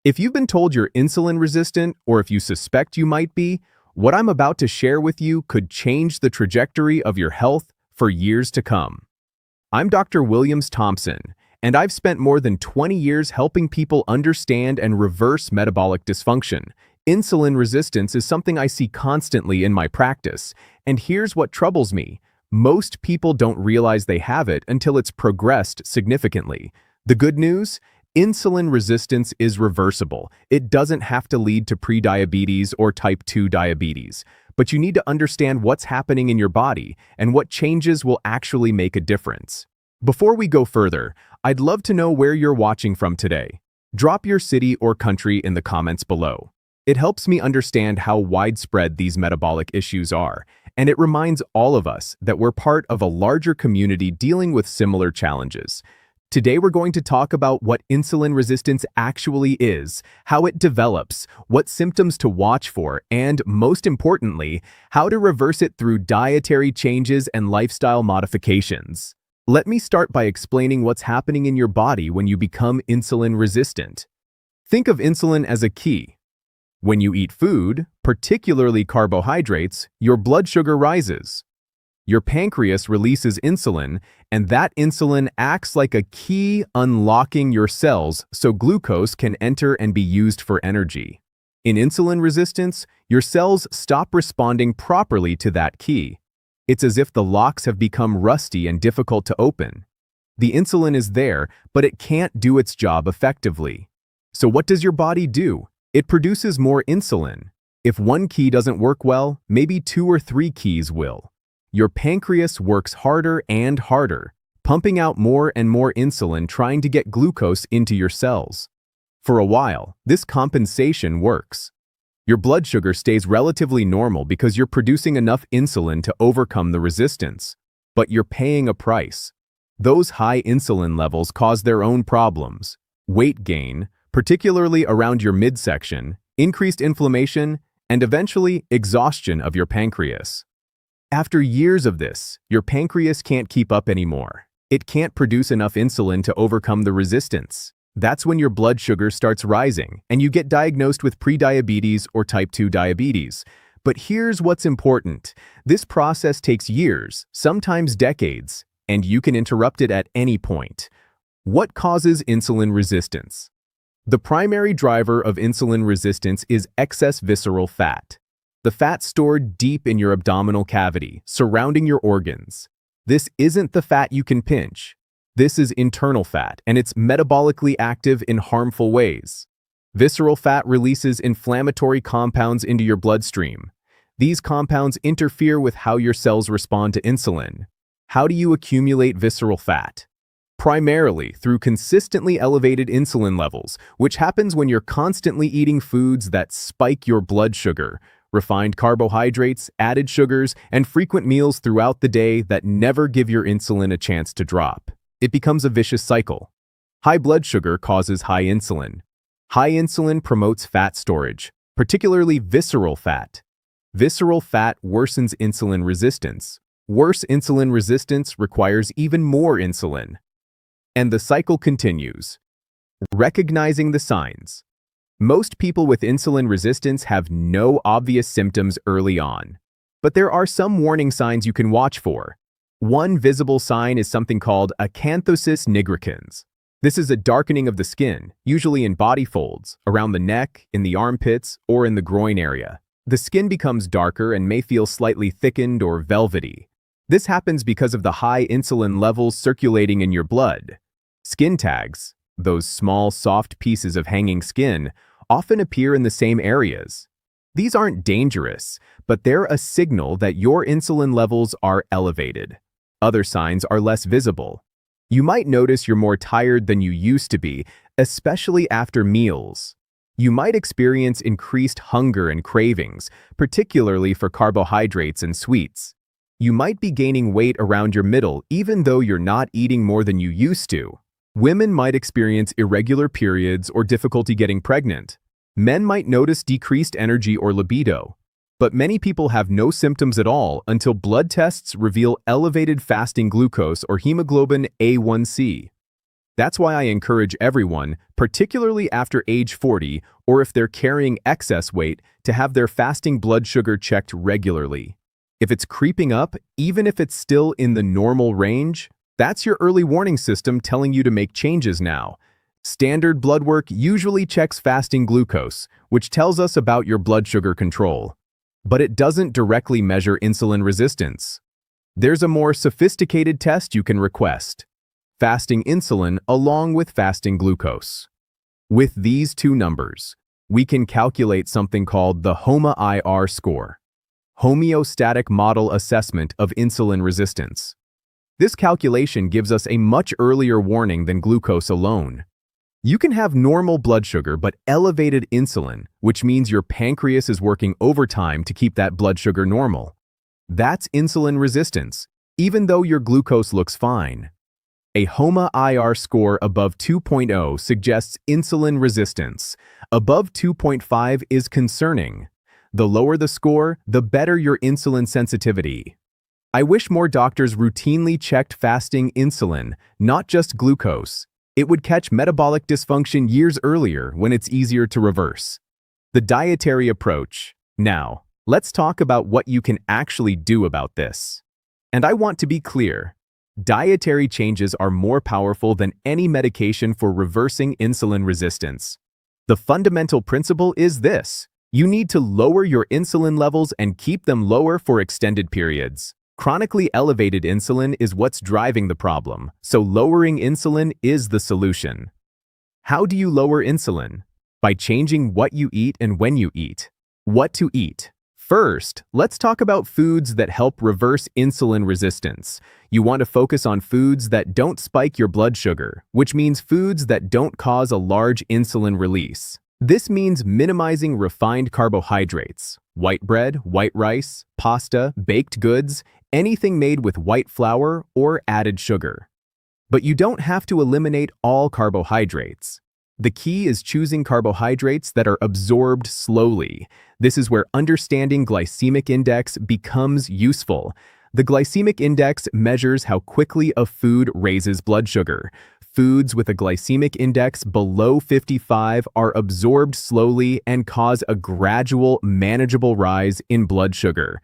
If you've been told you're insulin resistant, or if you suspect you might be, what I'm about to share with you could change the trajectory of your health for years to come. I'm Dr. Thompson, and I've spent more than 20 years helping people understand and reverse metabolic dysfunction. Insulin resistance is something I see constantly in my practice, and here's what troubles me. Most people don't realize they have it until it's progressed significantly. The good news? Insulin resistance is reversible. It doesn't have to lead to prediabetes or type 2 diabetes, but you need to understand what's happening in your body and what changes will actually make a difference. Before we go further, I'd love to know where you're watching from today. Drop your city or country in the comments below. It helps me understand how widespread these metabolic issues are, and it reminds all of us that we're part of a larger community dealing with similar challenges. Today we're going to talk about what insulin resistance actually is, how it develops, what symptoms to watch for, and, most importantly, how to reverse it through dietary changes and lifestyle modifications. Let me start by explaining what's happening in your body when you become insulin resistant. Think of insulin as a key. When you eat food, particularly carbohydrates, your blood sugar rises. Your pancreas releases insulin, and that insulin acts like a key unlocking your cells so glucose can enter and be used for energy. In insulin resistance, your cells stop responding properly to that key. It's as if the locks have become rusty and difficult to open. The insulin is there, but it can't do its job effectively. So what does your body do? It produces more insulin. If one key doesn't work well, maybe 2 or 3 keys will. Your pancreas works harder and harder, pumping out more and more insulin trying to get glucose into your cells. For a while, this compensation works. Your blood sugar stays relatively normal because you're producing enough insulin to overcome the resistance. But you're paying a price. Those high insulin levels cause their own problems: weight gain, particularly around your midsection, increased inflammation, and eventually exhaustion of your pancreas. After years of this, your pancreas can't keep up anymore. It can't produce enough insulin to overcome the resistance. That's when your blood sugar starts rising, and you get diagnosed with prediabetes or type 2 diabetes. But here's what's important. This process takes years, sometimes decades, and you can interrupt it at any point. What causes insulin resistance? The primary driver of insulin resistance is excess visceral fat. The fat stored deep in your abdominal cavity, surrounding your organs. This isn't the fat you can pinch. This is internal fat, and it's metabolically active in harmful ways. Visceral fat releases inflammatory compounds into your bloodstream. These compounds interfere with how your cells respond to insulin. How do you accumulate visceral fat? Primarily through consistently elevated insulin levels, which happens when you're constantly eating foods that spike your blood sugar. Refined carbohydrates, added sugars, and frequent meals throughout the day that never give your insulin a chance to drop. It becomes a vicious cycle. High blood sugar causes high insulin. High insulin promotes fat storage, particularly visceral fat. Visceral fat worsens insulin resistance. Worse insulin resistance requires even more insulin. And the cycle continues. Recognizing the signs. Most people with insulin resistance have no obvious symptoms early on. But there are some warning signs you can watch for. One visible sign is something called acanthosis nigricans. This is a darkening of the skin, usually in body folds, around the neck, in the armpits, or in the groin area. The skin becomes darker and may feel slightly thickened or velvety. This happens because of the high insulin levels circulating in your blood. Skin tags, those small, soft pieces of hanging skin, often appear in the same areas. These aren't dangerous, but they're a signal that your insulin levels are elevated. Other signs are less visible. You might notice you're more tired than you used to be, especially after meals. You might experience increased hunger and cravings, particularly for carbohydrates and sweets. You might be gaining weight around your middle even though you're not eating more than you used to. Women might experience irregular periods or difficulty getting pregnant. Men might notice decreased energy or libido. But many people have no symptoms at all until blood tests reveal elevated fasting glucose or hemoglobin A1C. That's why I encourage everyone, particularly after age 40 or if they're carrying excess weight, to have their fasting blood sugar checked regularly. If it's creeping up, even if it's still in the normal range, that's your early warning system telling you to make changes now. Standard blood work usually checks fasting glucose, which tells us about your blood sugar control. But it doesn't directly measure insulin resistance. There's a more sophisticated test you can request: fasting insulin along with fasting glucose. With these two numbers, we can calculate something called the HOMA-IR score, Homeostatic Model Assessment of Insulin Resistance. This calculation gives us a much earlier warning than glucose alone. You can have normal blood sugar but elevated insulin, which means your pancreas is working overtime to keep that blood sugar normal. That's insulin resistance, even though your glucose looks fine. A HOMA-IR score above 2.0 suggests insulin resistance. Above 2.5 is concerning. The lower the score, the better your insulin sensitivity. I wish more doctors routinely checked fasting insulin, not just glucose. It would catch metabolic dysfunction years earlier when it's easier to reverse. The dietary approach. Now, let's talk about what you can actually do about this. And I want to be clear. Dietary changes are more powerful than any medication for reversing insulin resistance. The fundamental principle is this: you need to lower your insulin levels and keep them lower for extended periods. Chronically elevated insulin is what's driving the problem, so lowering insulin is the solution. How do you lower insulin? By changing what you eat and when you eat. What to eat. First, let's talk about foods that help reverse insulin resistance. You want to focus on foods that don't spike your blood sugar, which means foods that don't cause a large insulin release. This means minimizing refined carbohydrates, white bread, white rice, pasta, baked goods, anything made with white flour or added sugar. But you don't have to eliminate all carbohydrates. The key is choosing carbohydrates that are absorbed slowly. This is where understanding glycemic index becomes useful. The glycemic index measures how quickly a food raises blood sugar. Foods with a glycemic index below 55 are absorbed slowly and cause a gradual, manageable rise in blood sugar.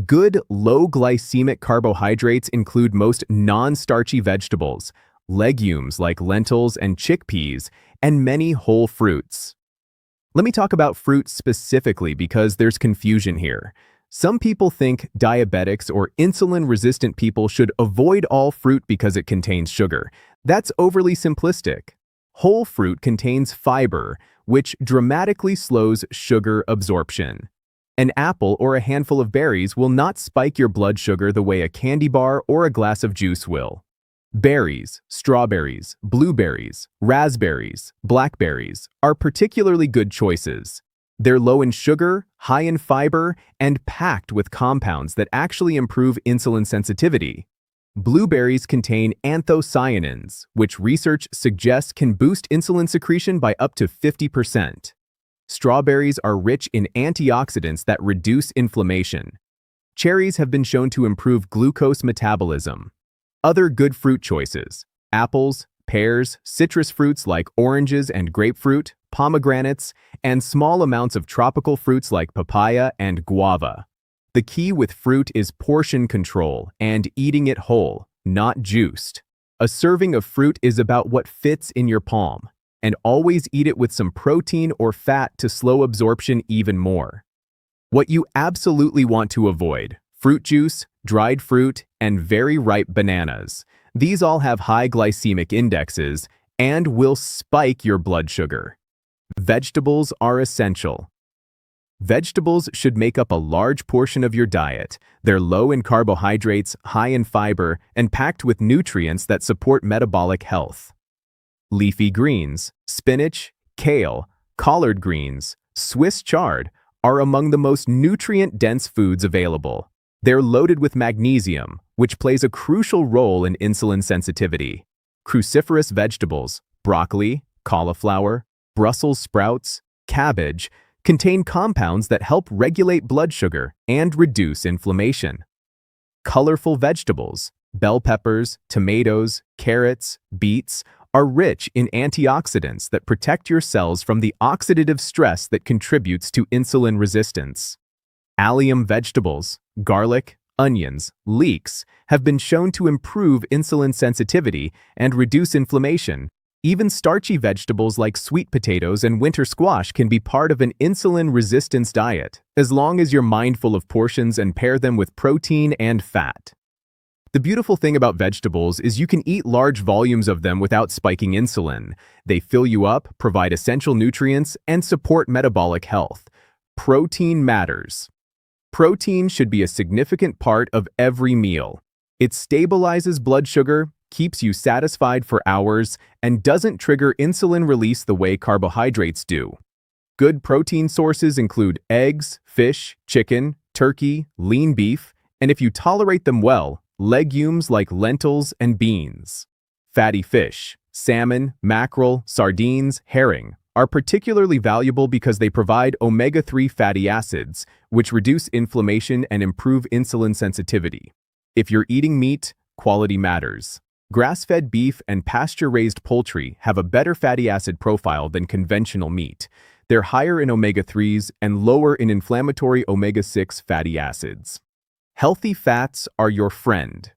Good low glycemic carbohydrates include most non-starchy vegetables, legumes like lentils and chickpeas, and many whole fruits. Let me talk about fruit specifically because there's confusion here. Some people think diabetics or insulin-resistant people should avoid all fruit because it contains sugar. That's overly simplistic. Whole fruit contains fiber, which dramatically slows sugar absorption. An apple or a handful of berries will not spike your blood sugar the way a candy bar or a glass of juice will. Berries, strawberries, blueberries, raspberries, blackberries are particularly good choices. They're low in sugar, high in fiber, and packed with compounds that actually improve insulin sensitivity. Blueberries contain anthocyanins, which research suggests can boost insulin secretion by up to 50%. Strawberries are rich in antioxidants that reduce inflammation. Cherries have been shown to improve glucose metabolism. Other good fruit choices: apples, pears, citrus fruits like oranges and grapefruit, pomegranates, and small amounts of tropical fruits like papaya and guava. The key with fruit is portion control and eating it whole, not juiced. A serving of fruit is about what fits in your palm, and always eat it with some protein or fat to slow absorption even more. What you absolutely want to avoid: fruit juice, dried fruit, and very ripe bananas. These all have high glycemic indexes and will spike your blood sugar. Vegetables are essential. Vegetables should make up a large portion of your diet. They're low in carbohydrates, high in fiber, and packed with nutrients that support metabolic health. Leafy greens, spinach, kale, collard greens, Swiss chard are among the most nutrient-dense foods available. They're loaded with magnesium, which plays a crucial role in insulin sensitivity. Cruciferous vegetables, broccoli, cauliflower, Brussels sprouts, cabbage, contain compounds that help regulate blood sugar and reduce inflammation. Colorful vegetables, bell peppers, tomatoes, carrots, beets are rich in antioxidants that protect your cells from the oxidative stress that contributes to insulin resistance. Allium vegetables, garlic, onions, leeks have been shown to improve insulin sensitivity and reduce inflammation. Even starchy vegetables like sweet potatoes and winter squash can be part of an insulin resistance diet, as long as you're mindful of portions and pair them with protein and fat. The beautiful thing about vegetables is you can eat large volumes of them without spiking insulin. They fill you up, provide essential nutrients, and support metabolic health. Protein matters. Protein should be a significant part of every meal. It stabilizes blood sugar, keeps you satisfied for hours, and doesn't trigger insulin release the way carbohydrates do. Good protein sources include eggs, fish, chicken, turkey, lean beef, and if you tolerate them well, legumes like lentils and beans. Fatty fish, salmon, mackerel, sardines, herring are particularly valuable because they provide omega-3 fatty acids, which reduce inflammation and improve insulin sensitivity. If you're eating meat, quality matters. Grass-fed beef and pasture-raised poultry have a better fatty acid profile than conventional meat. They're higher in omega-3s and lower in inflammatory omega-6 fatty acids. Healthy fats are your friend.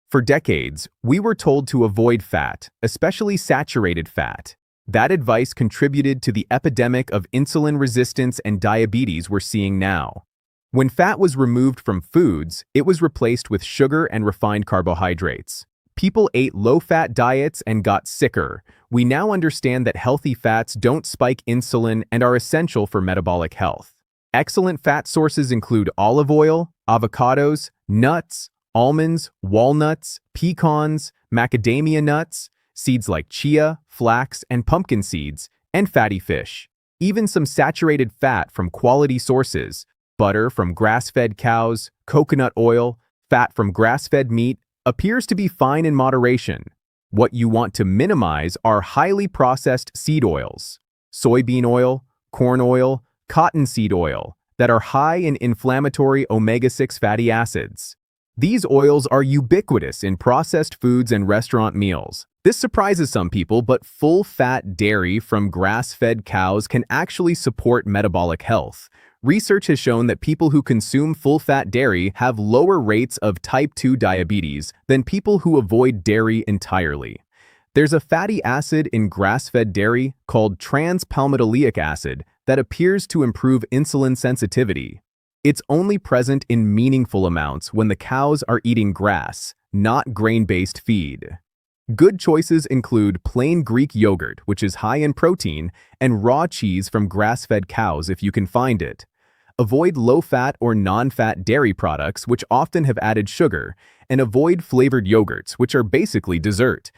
For decades, we were told to avoid fat, especially saturated fat. That advice contributed to the epidemic of insulin resistance and diabetes we're seeing now. When fat was removed from foods, it was replaced with sugar and refined carbohydrates. People ate low-fat diets and got sicker. We now understand that healthy fats don't spike insulin and are essential for metabolic health. Excellent fat sources include olive oil, avocados, nuts, almonds, walnuts, pecans, macadamia nuts, seeds like chia, flax, and pumpkin seeds, and fatty fish. Even some saturated fat from quality sources, butter from grass-fed cows, coconut oil, fat from grass-fed meat, appears to be fine in moderation. What you want to minimize are highly processed seed oils, soybean oil, corn oil, cottonseed oil, that are high in inflammatory omega-6 fatty acids. These oils are ubiquitous in processed foods and restaurant meals. This surprises some people, but full-fat dairy from grass-fed cows can actually support metabolic health. Research has shown that people who consume full-fat dairy have lower rates of type 2 diabetes than people who avoid dairy entirely. There's a fatty acid in grass-fed dairy called trans-palmitoleic acid that appears to improve insulin sensitivity. It's only present in meaningful amounts when the cows are eating grass, not grain-based feed. Good choices include plain Greek yogurt, which is high in protein, and raw cheese from grass-fed cows if you can find it. Avoid low-fat or non-fat dairy products, which often have added sugar, and avoid flavored yogurts, which are basically dessert.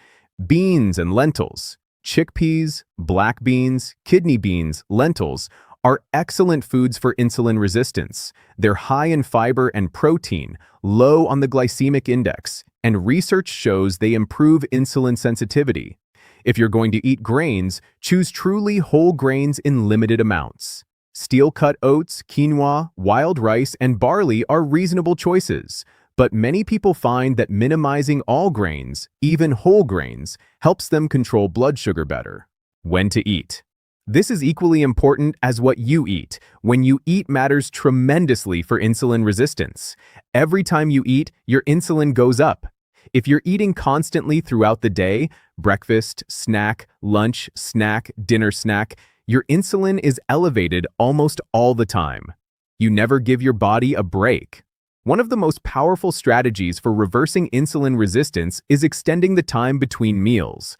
Beans and lentils, chickpeas, black beans, kidney beans, lentils are excellent foods for insulin resistance. They're high in fiber and protein, low on the glycemic index, and research shows they improve insulin sensitivity. If you're going to eat grains, choose truly whole grains in limited amounts. Steel-cut oats, quinoa, wild rice, and barley are reasonable choices, but many people find that minimizing all grains, even whole grains, helps them control blood sugar better. When to eat. This is equally important as what you eat. When you eat matters tremendously for insulin resistance. Every time you eat, your insulin goes up. If you're eating constantly throughout the day, breakfast, snack, lunch, snack, dinner snack, your insulin is elevated almost all the time. You never give your body a break. One of the most powerful strategies for reversing insulin resistance is extending the time between meals.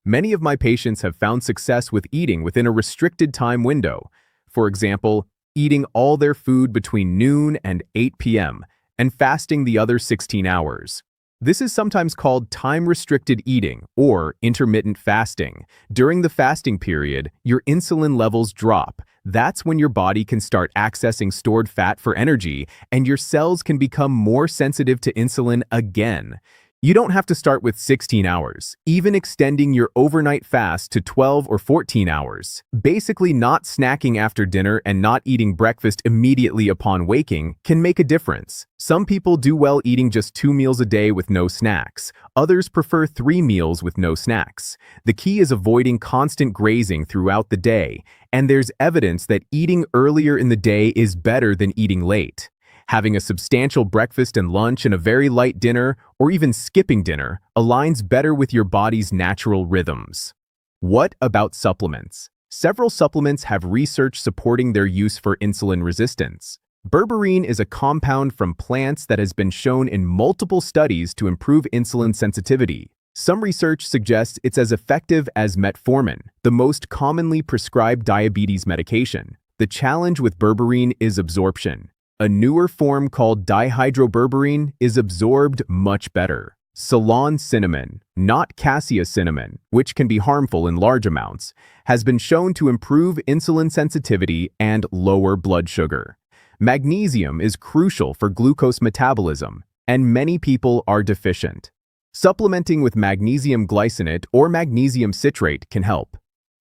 Many of my patients have found success with eating within a restricted time window. For example, eating all their food between noon and 8 p.m. and fasting the other 16 hours. This is sometimes called time-restricted eating or intermittent fasting. During the fasting period, your insulin levels drop. That's when your body can start accessing stored fat for energy, and your cells can become more sensitive to insulin again. You don't have to start with 16 hours. Even extending your overnight fast to 12 or 14 hours, basically not snacking after dinner and not eating breakfast immediately upon waking, can make a difference. Some people do well eating just 2 meals a day with no snacks. Others prefer 3 meals with no snacks. The key is avoiding constant grazing throughout the day, and there's evidence that eating earlier in the day is better than eating late. Having a substantial breakfast and lunch and a very light dinner, or even skipping dinner, aligns better with your body's natural rhythms. What about supplements? Several supplements have research supporting their use for insulin resistance. Berberine is a compound from plants that has been shown in multiple studies to improve insulin sensitivity. Some research suggests it's as effective as metformin, the most commonly prescribed diabetes medication. The challenge with berberine is absorption. A newer form called dihydroberberine is absorbed much better. Ceylon cinnamon, not cassia cinnamon, which can be harmful in large amounts, has been shown to improve insulin sensitivity and lower blood sugar. Magnesium is crucial for glucose metabolism, and many people are deficient. Supplementing with magnesium glycinate or magnesium citrate can help.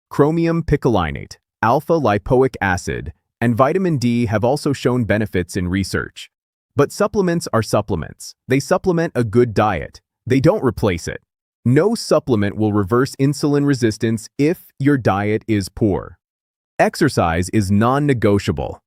Chromium picolinate, alpha-lipoic acid, and vitamin D have also shown benefits in research. But supplements are supplements. They supplement a good diet. They don't replace it. No supplement will reverse insulin resistance if your diet is poor. Exercise is non-negotiable.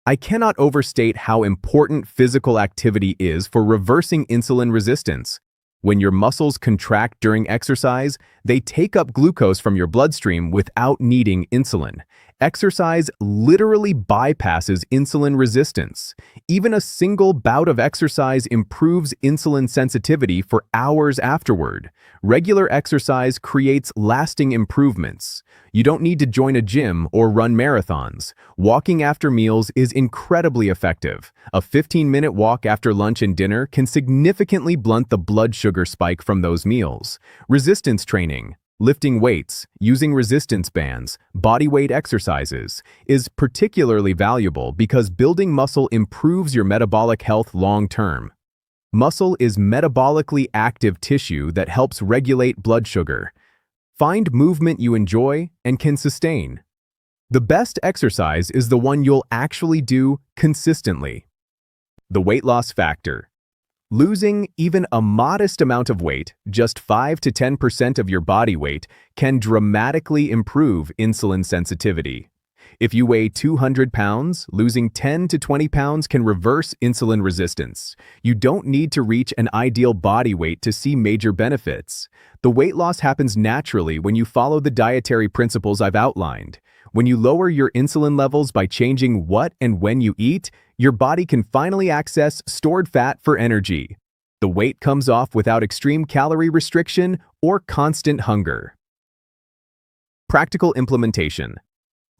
I cannot overstate how important physical activity is for reversing insulin resistance. When your muscles contract during exercise, they take up glucose from your bloodstream without needing insulin. Exercise literally bypasses insulin resistance. Even a single bout of exercise improves insulin sensitivity for hours afterward. Regular exercise creates lasting improvements. You don't need to join a gym or run marathons. Walking after meals is incredibly effective. A 15-minute walk after lunch and dinner can significantly blunt the blood sugar spike from those meals. Resistance training, lifting weights, using resistance bands, bodyweight exercises, is particularly valuable because building muscle improves your metabolic health long-term. Muscle is metabolically active tissue that helps regulate blood sugar. Find movement you enjoy and can sustain. The best exercise is the one you'll actually do consistently. The weight loss factor. Losing even a modest amount of weight, just 5 to 10% of your body weight, can dramatically improve insulin sensitivity. If you weigh 200 pounds, losing 10 to 20 pounds can reverse insulin resistance. You don't need to reach an ideal body weight to see major benefits. The weight loss happens naturally when you follow the dietary principles I've outlined. When you lower your insulin levels by changing what and when you eat, your body can finally access stored fat for energy. The weight comes off without extreme calorie restriction or constant hunger. Practical implementation.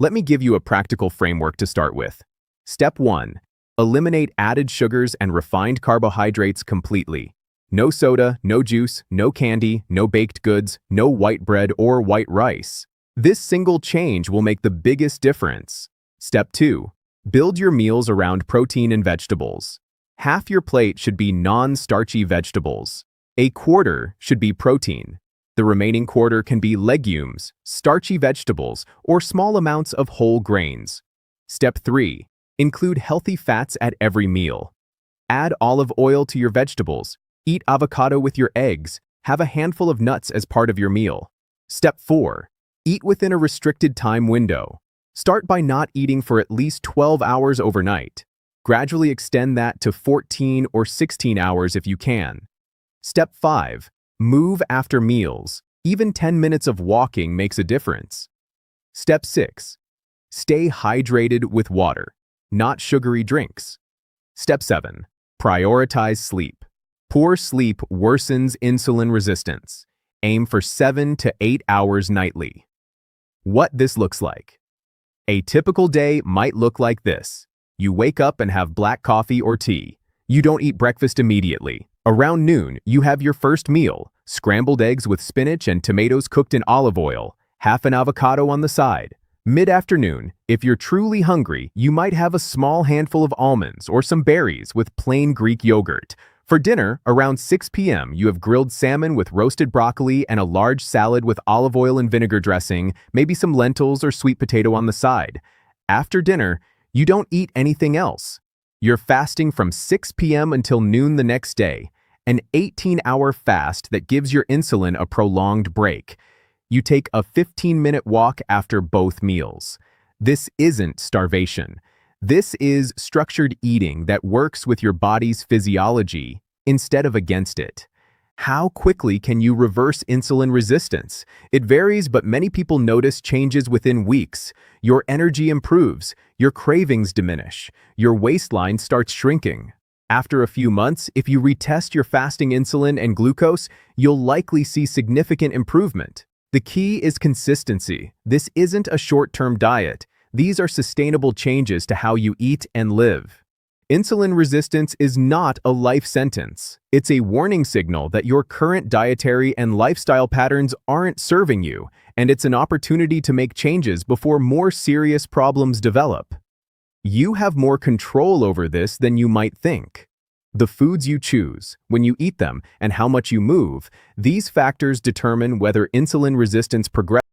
Let me give you a practical framework to start with. Step 1. Eliminate added sugars and refined carbohydrates completely. No soda, no juice, no candy, no baked goods, no white bread or white rice. This single change will make the biggest difference. Step 2. Build your meals around protein and vegetables. Half your plate should be non-starchy vegetables. A quarter should be protein. The remaining quarter can be legumes, starchy vegetables, or small amounts of whole grains. Step 3. Include healthy fats at every meal. Add olive oil to your vegetables. Eat avocado with your eggs. Have a handful of nuts as part of your meal. Step 4. Eat within a restricted time window. Start by not eating for at least 12 hours overnight. Gradually extend that to 14 or 16 hours if you can. Step 5. Move after meals. Even 10 minutes of walking makes a difference. Step 6. Stay hydrated with water, not sugary drinks. Step 7. Prioritize sleep. Poor sleep worsens insulin resistance. Aim for 7 to 8 hours nightly. What this looks like. A typical day might look like this. You wake up and have black coffee or tea. You don't eat breakfast immediately. Around noon, you have your first meal, scrambled eggs with spinach and tomatoes cooked in olive oil, half an avocado on the side. Mid-afternoon, if you're truly hungry, you might have a small handful of almonds or some berries with plain Greek yogurt. For dinner, around 6 p.m., you have grilled salmon with roasted broccoli and a large salad with olive oil and vinegar dressing, maybe some lentils or sweet potato on the side. After dinner, you don't eat anything else. You're fasting from 6 p.m. until noon the next day, an 18-hour fast that gives your insulin a prolonged break. You take a 15-minute walk after both meals. This isn't starvation. This is structured eating that works with your body's physiology instead of against it. How quickly can you reverse insulin resistance? It varies, but many people notice changes within weeks. Your energy improves, your cravings diminish, your waistline starts shrinking. After a few months, if you retest your fasting insulin and glucose, you'll likely see significant improvement. The key is consistency. This isn't a short-term diet. These are sustainable changes to how you eat and live. Insulin resistance is not a life sentence. It's a warning signal that your current dietary and lifestyle patterns aren't serving you, and it's an opportunity to make changes before more serious problems develop. You have more control over this than you might think. The foods you choose, when you eat them, and how much you move, these factors determine whether insulin resistance progresses.